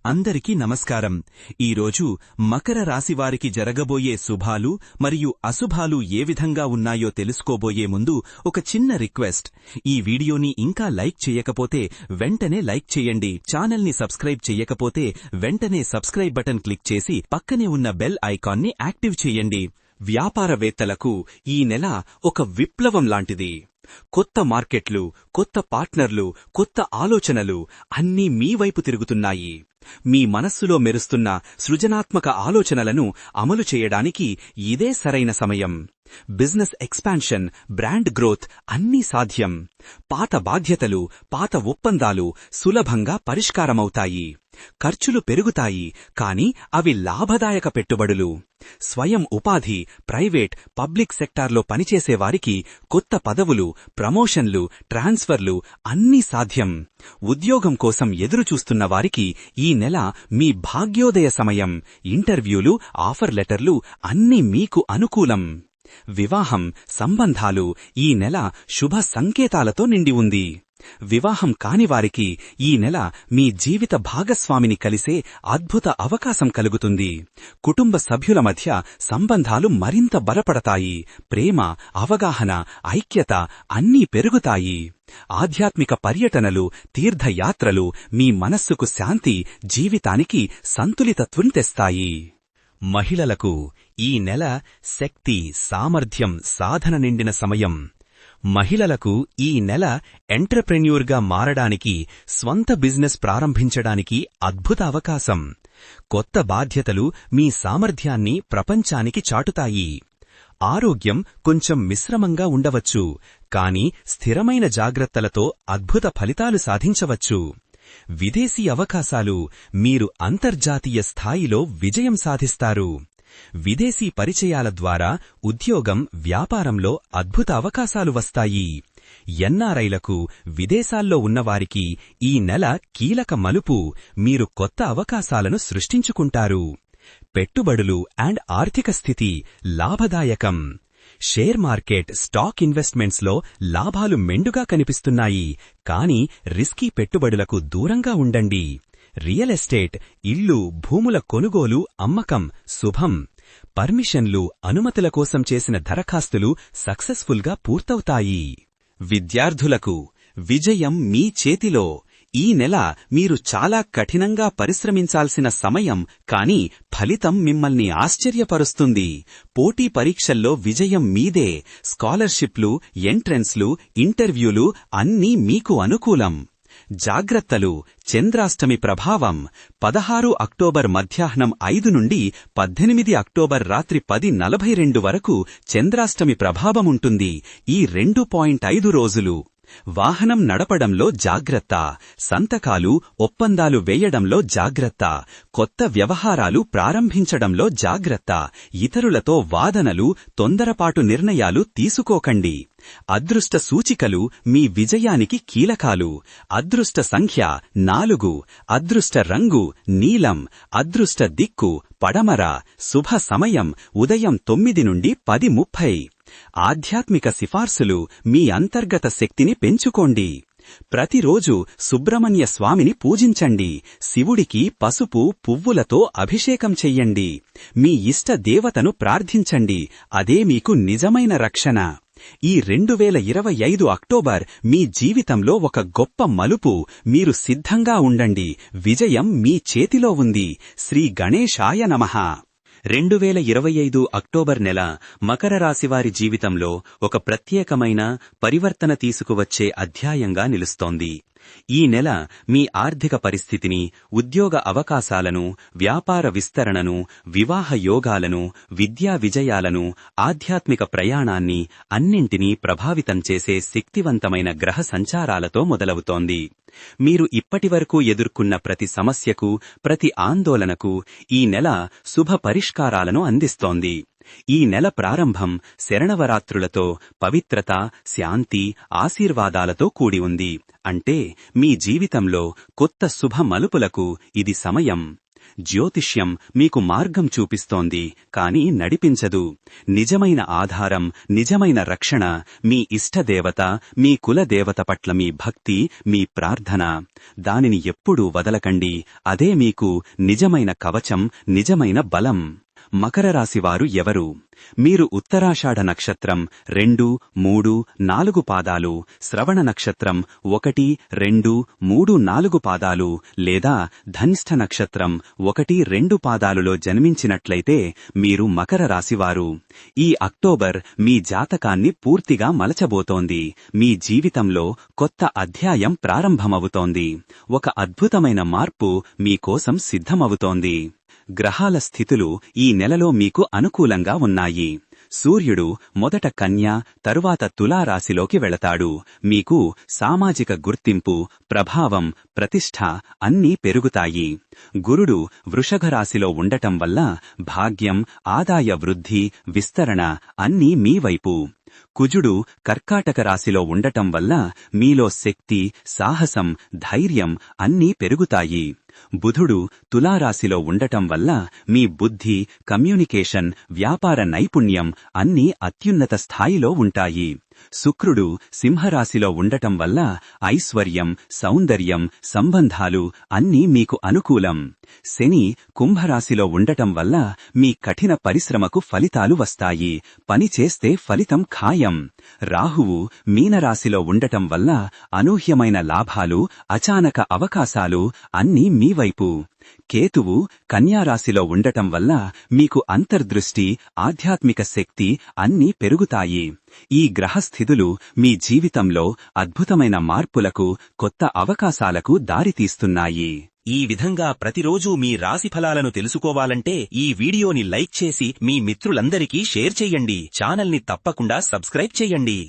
అందరికీ నమస్కారం. ఈరోజు మకర రాశివారికి జరగబోయే శుభాలు మరియు అశుభాలు ఏ విధంగా ఉన్నాయో తెలుసుకోబోయే ముందు ఒక చిన్న రిక్వెస్ట్. ఈ వీడియోని ఇంకా లైక్ చేయకపోతే వెంటనే లైక్ చేయండి. ఛానల్ని సబ్స్క్రైబ్ చేయకపోతే వెంటనే సబ్స్క్రైబ్ బటన్ క్లిక్ చేసి పక్కనే ఉన్న బెల్ ఐకాన్ని యాక్టివ్ చేయండి. వ్యాపారవేత్తలకు ఈ నెల ఒక విప్లవం లాంటిది. కొత్త మార్కెట్లు, కొత్త పార్ట్నర్లు, కొత్త ఆలోచనలు అన్నీ మీ వైపు తిరుగుతున్నాయి. మీ మనస్సులో మెరుస్తున్న సృజనాత్మక ఆలోచనలను అమలు చేయడానికి ఇదే సరైన సమయం. బిజినెస్ ఎక్స్పాన్షన్, బ్రాండ్ గ్రోత్ అన్నీ సాధ్యం. పాత బాధ్యతలు, పాత ఒప్పందాలు సులభంగా పరిష్కారమవుతాయి. ఖర్చులు పెరుగుతాయి, కాని అవి లాభదాయక పెట్టుబడులు. స్వయం ఉపాధి, ప్రైవేట్, పబ్లిక్ సెక్టార్లో పనిచేసేవారికి కొత్త పదవులు, ప్రమోషన్లు, ట్రాన్స్ఫర్లు అన్నీ సాధ్యం. ఉద్యోగం కోసం ఎదురుచూస్తున్న వారికి ఈ నెల మీ భాగ్యోదయ సమయం. ఇంటర్వ్యూలు, ఆఫర్ లెటర్లు అన్నీ మీకు అనుకూలం. వివాహం, సంబంధాలు ఈ నెల శుభ సంకేతాలతో నిండి ఉంది. వివాహం కానివారికి ఈ నెల మీ జీవిత భాగస్వామిని కలిసే అద్భుత అవకాశం కలుగుతుంది. కుటుంబ సభ్యుల మధ్య సంబంధాలు మరింత బలపడతాయి. ప్రేమ, అవగాహన, ఐక్యత అన్నీ పెరుగుతాయి. ఆధ్యాత్మిక పర్యటనలు, తీర్థయాత్రలు మీ మనస్సుకు శాంతి, జీవితానికి సంతులితత్వం తెస్తాయి. మహిళలకు ఈ నెల శక్తి, సామర్థ్యం, సాధన నిండిన సమయం. మహిళలకు ఈ నెల ఎంటర్‌ప్రెన్యూర్గా మారడానికి, స్వంత బిజినెస్ ప్రారంభించడానికి అద్భుత అవకాశం. కొత్త బాధ్యతలు మీ సామర్థ్యాన్ని ప్రపంచానికి చాటుతాయి. ఆరోగ్యం కొంచెం మిశ్రమంగా ఉండవచ్చు, కాని స్థిరమైన జాగ్రత్తలతో అద్భుత ఫలితాలు సాధించవచ్చు. విదేశీ అవకాశాలు, మీరు అంతర్జాతీయ స్థాయిలో విజయం సాధిస్తారు. విదేశీ పరిచయాల ద్వారా ఉద్యోగం, వ్యాపారంలో అద్భుత అవకాశాలు వస్తాయి. ఎన్ఆర్ఐలకు, విదేశాల్లో ఉన్నవారికి ఈ నెల కీలక మలుపు. మీరు కొత్త అవకాశాలను సృష్టించుకుంటారు. పెట్టుబడులు అండ్ ఆర్థిక స్థితి లాభదాయకం. షేర్ మార్కెట్, స్టాక్ ఇన్వెస్ట్మెంట్స్లో లాభాలు మెండుగా కనిపిస్తున్నాయి, కాని రిస్కీ పెట్టుబడులకు దూరంగా ఉండండి. రియల్ ఎస్టేట్, ఇళ్ళు, భూముల కొనుగోలు, అమ్మకం శుభం. పర్మిషన్లు, అనుమతుల కోసం చేసిన దరఖాస్తులు సక్సెస్ఫుల్గా పూర్తవుతాయి. విద్యార్థులకు విజయం మీ చేతిలో. ఈ నెల మీరు చాలా కఠినంగా పరిశ్రమించాల్సిన సమయం, కాని ఫలితం మిమ్మల్ని ఆశ్చర్యపరుస్తుంది. పోటీ పరీక్షల్లో విజయం మీదే. స్కాలర్షిప్లు, ఎంట్రెన్స్లు, ఇంటర్వ్యూలు అన్నీ మీకు అనుకూలం. జాగ్రత్తలు, చంద్రాష్టమి ప్రభావం. 16 అక్టోబర్ మధ్యాహ్నం 5 నుండి 18 అక్టోబర్ రాత్రి 10:42 వరకు చంద్రాష్టమి ప్రభావముంటుంది. ఈ 2.5 రోజులు వాహనం నడపడంలో జాగ్రత్త. సంతకాలు, ఒప్పందాలు వేయడంలో జాగ్రత్త. కొత్త వ్యవహారాలు ప్రారంభించడంలో జాగ్రత్త. ఇతరులతో వాదనలు, తొందరపాటు నిర్ణయాలు తీసుకోకండి. అదృష్ట సూచికలు మీ విజయానికి కీలకాలు. అదృష్ట సంఖ్య 4. అదృష్ట రంగు నీలం. అదృష్ట దిక్కు పడమర. శుభ సమయం ఉదయం 9 నుండి 10:30. ఆధ్యాత్మిక సిఫార్సులు, మీ అంతర్గత శక్తిని పెంచుకోండి. ప్రతిరోజు సుబ్రహ్మణ్య స్వామిని పూజించండి. శివుడికి పసుపు, పువ్వులతో అభిషేకం చెయ్యండి. మీ ఇష్ట దేవతను ప్రార్థించండి. అదే మీకు నిజమైన రక్షణ. ఈ 2025 అక్టోబర్ మీ జీవితంలో ఒక గొప్ప మలుపు. మీరు సిద్ధంగా ఉండండి. విజయం మీ చేతిలో ఉంది. శ్రీ గణేశాయ నమః. 2025 అక్టోబర్ నెల మకర రాశివారి జీవితంలో ఒక ప్రత్యేకమైన పరివర్తన తీసుకువచ్చే అధ్యాయంగా నిలుస్తోంది. ఈ నెల మీ ఆర్థిక పరిస్థితిని, ఉద్యోగ అవకాశాలను, వ్యాపార విస్తరణను, వివాహ యోగాలను, విద్యా విజయాలను, ఆధ్యాత్మిక ప్రయాణాన్ని అన్నింటినీ ప్రభావితం చేసే శక్తివంతమైన గ్రహ సంచారాలతో మొదలవుతోంది. మీరు ఇప్పటివరకు ఎదుర్కొన్న ప్రతి సమస్యకు, ప్రతి ఆందోళనకు ఈ నెల శుభ పరిష్కారాలను అందిస్తోంది. ఈ నెల ప్రారంభం శరణవరాత్రులతో, పవిత్రత, శాంతి, ఆశీర్వాదాలతో కూడి ఉంది. అంటే మీ జీవితంలో కొత్త శుభ మలుపులకు ఇది సమయం. జ్యోతిష్యం మీకు మార్గం చూపిస్తోంది కాని నడిపించదు. నిజమైన ఆధారం, నిజమైన రక్షణ మీ ఇష్టదేవత, మీ కులదేవత పట్ల మీ భక్తి, మీ ప్రార్థన. దానిని ఎప్పుడూ వదలకండి. అదే మీకు నిజమైన కవచం, నిజమైన బలం. మకర రాశివారు ఎవరు? మీరు ఉత్తరాషాఢ నక్షత్రం 2, 3, 4 పాదాలు, శ్రవణ నక్షత్రం 1, 2, 3, 4 పాదాలు లేదా ధనిష్ఠ నక్షత్రం 1, 2 పాదాలులో జన్మించినట్లయితే మీరు మకర రాశివారు. ఈ అక్టోబర్ మీ జాతకాన్ని పూర్తిగా మలచబోతోంది. మీ జీవితంలో కొత్త అధ్యాయం ప్రారంభమవుతోంది. ఒక అద్భుతమైన మార్పు మీకోసం సిద్ధమవుతోంది. గ్రహాల స్థితులు ఈ నెలలో మీకు అనుకూలంగా ఉన్నాయి. సూర్యుడు మొదట కన్య, తరువాత తులారాశిలోకి వెళతాడు. మీకు సామాజిక గుర్తింపు, ప్రభావం, ప్రతిష్ఠ అన్నీ పెరుగుతాయి. గురుడు వృషభ రాశిలో ఉండటం వల్ల భాగ్యం, ఆదాయ వృద్ధి, విస్తరణ అన్నీ మీ వైపు. కుజుడు కర్కాటక రాశిలో ఉండటం వల్ల మీలో శక్తి, సాహసం, ధైర్యం అన్నీ పెరుగుతాయి. బుధుడు తులారాశిలో ఉండటం వల్ల మీ బుద్ధి, కమ్యూనికేషన్, వ్యాపార నైపుణ్యం అన్నీ అత్యున్నత స్థాయిలో ఉంటాయి. శుక్రుడు సింహరాశిలో ఉండటం వల్ల ఐశ్వర్యం, సౌందర్యం, సంబంధాలు అన్నీ మీకు అనుకూలం. శని కుంభరాశిలో ఉండటం వల్ల మీ కఠిన పరిశ్రమకు ఫలితాలు వస్తాయి. పని చేస్తే ఫలితం ఖాయం. రాహువు మీనరాశిలో ఉండటం వల్ల అనూహ్యమైన లాభాలు, అచానక అవకాశాలు అన్నీ మీ వైపు. కేతువు కన్యారాశిలో ఉండటం వల్ల మీకు అంతర్దృష్టి, ఆధ్యాత్మిక శక్తి అన్నీ పెరుగుతాయి. ఈ గ్రహస్థితులు మీ జీవితంలో అద్భుతమైన మార్పులకు, కొత్త అవకాశాలకు దారితీస్తున్నాయి. ఈ విధంగా ప్రతిరోజూ మీ రాశి ఫలాలను తెలుసుకోవాలంటే ఈ వీడియోని లైక్ చేసి మీ మిత్రులందరికీ షేర్ చెయ్యండి. ఛానల్ని తప్పకుండా సబ్స్క్రైబ్ చెయ్యండి.